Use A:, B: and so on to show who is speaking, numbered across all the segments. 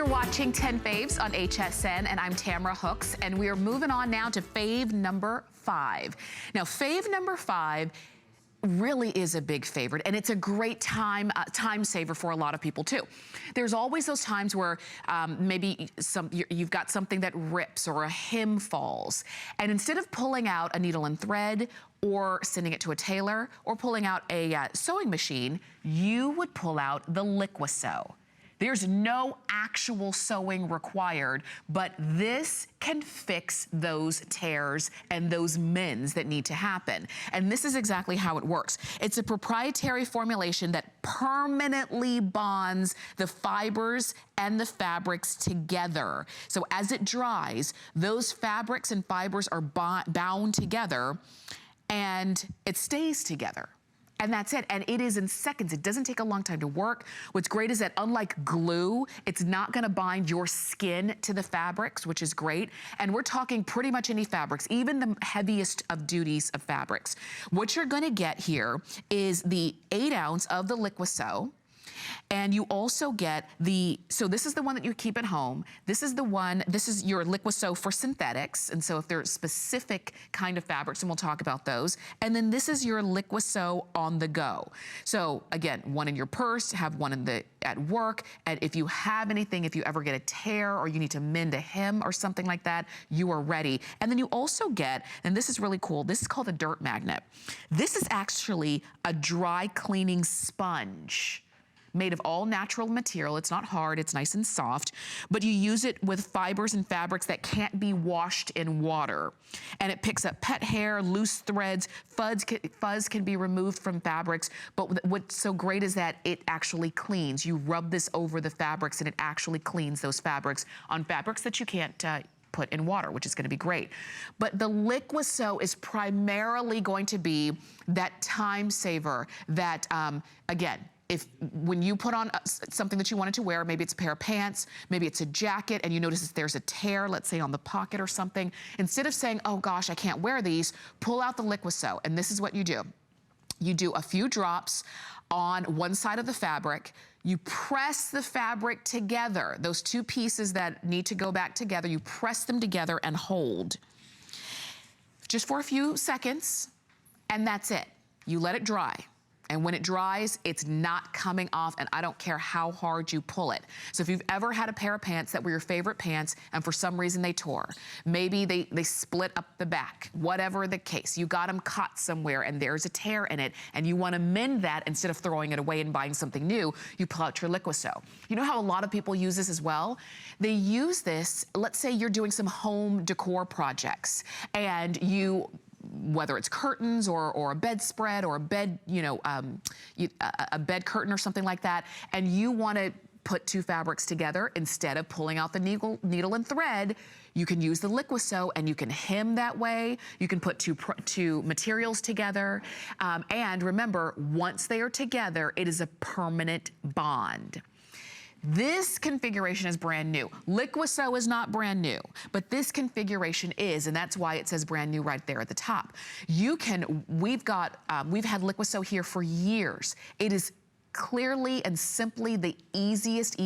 A: You're watching 10 Faves on HSN, and I'm Tamara Hooks, and we are moving on now to fave number 5. Now, fave number 5 really is a big favorite, and it's a great time saver for a lot of people too. There's always those times where maybe you've got something that rips or a hem falls, and instead of pulling out a needle and thread or sending it to a tailor or pulling out a sewing machine, you would pull out the Liqui Sew. There's no actual sewing required, but this can fix those tears and those mends that need to happen. And this is exactly how it works. It's a proprietary formulation that permanently bonds the fibers and the fabrics together. So as it dries, those fabrics and fibers are bound together and it stays together. And that's it, and it is in seconds. It doesn't take a long time to work. What's great is that unlike glue, it's not gonna bind your skin to the fabrics, which is great. And we're talking pretty much any fabrics, even the heaviest of duties of fabrics. What you're gonna get here is the 8 ounce of the Liqui Sew. And you also get so this is the one that you keep at home. This is your Liqui Sew for synthetics. And so if there's specific kind of fabrics, and we'll talk about those. And then this is your Liqui Sew on the go. So again, one in your purse, have one at work. And if you have anything, if you ever get a tear or you need to mend a hem or something like that, you are ready. And then you also get, and this is really cool, this is called a dirt magnet. This is actually a dry cleaning sponge made of all natural material. It's not hard, it's nice and soft, but you use it with fibers and fabrics that can't be washed in water. And it picks up pet hair, loose threads, fuzz can be removed from fabrics, but what's so great is that it actually cleans. You rub this over the fabrics and it actually cleans those fabrics on fabrics that you can't put in water, which is gonna be great. But the Liqui Sew is primarily going to be that time saver that, again, when you put on something that you wanted to wear, maybe it's a pair of pants, maybe it's a jacket, and you notice that there's a tear, let's say on the pocket or something, instead of saying, oh gosh, I can't wear these, pull out the Liqui Sew, and this is what you do. You do a few drops on one side of the fabric, you press the fabric together, those two pieces that need to go back together, you press them together and hold. Just for a few seconds, and that's it. You let it dry. And when it dries, it's not coming off, and I don't care how hard you pull it. So if you've ever had a pair of pants that were your favorite pants and for some reason they tore, maybe they split up the back, whatever the case, you got them caught somewhere and there's a tear in it and you wanna mend that instead of throwing it away and buying something new, you pull out your Liqui Sew. You know how a lot of people use this as well? They use this, let's say you're doing some home decor projects and whether it's curtains or a bedspread or a bed, a bed curtain or something like that, and you want to put two fabrics together, instead of pulling out the needle and thread, you can use the Liqui Sew and you can hem that way. You can put two materials together. And remember, once they are together, it is a permanent bond. This configuration is brand new. Liqui Sew is not brand new, but this configuration is, and that's why it says brand new right there at the top. We've had Liqui Sew here for years. It is clearly and simply the easiest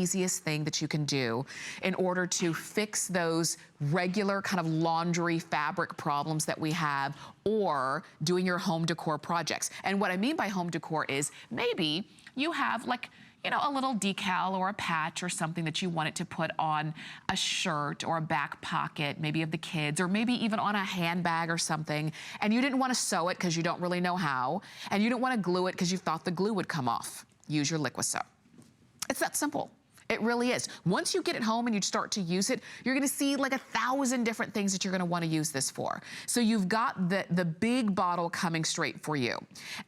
A: thing that you can do in order to fix those regular kind of laundry fabric problems that we have, or doing your home decor projects. And what I mean by home decor is maybe you have a little decal or a patch or something that you wanted to put on a shirt or a back pocket, maybe of the kids, or maybe even on a handbag or something, and you didn't want to sew it because you don't really know how, and you didn't want to glue it because you thought the glue would come off. Use your Liqui Sew. It's that simple. It really is. Once you get it home and you start to use it, you're gonna see like 1,000 different things that you're gonna wanna use this for. So you've got the big bottle coming straight for you.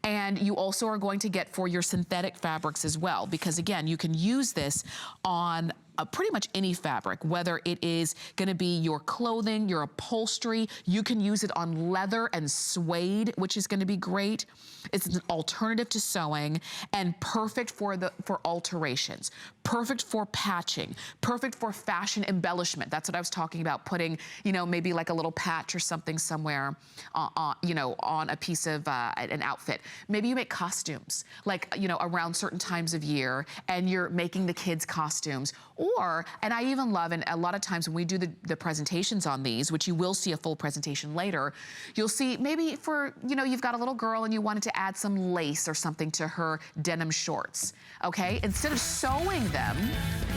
A: And you also are going to get for your synthetic fabrics as well, because again, you can use this on pretty much any fabric, whether it is gonna be your clothing, your upholstery. You can use it on leather and suede, which is gonna be great. It's an alternative to sewing and perfect for alterations, perfect for patching, perfect for fashion embellishment. That's what I was talking about, putting, maybe like a little patch or something somewhere, on a piece of an outfit. Maybe you make costumes, around certain times of year, and you're making the kids' costumes. Or, and I even love, and a lot of times when we do the presentations on these, which you will see a full presentation later, you'll see maybe for, you know, you've got a little girl and you wanted to add some lace or something to her denim shorts, okay? Instead of sewing them,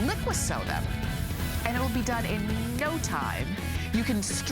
A: Liqui Sew them. And it'll be done in no time. You can stretch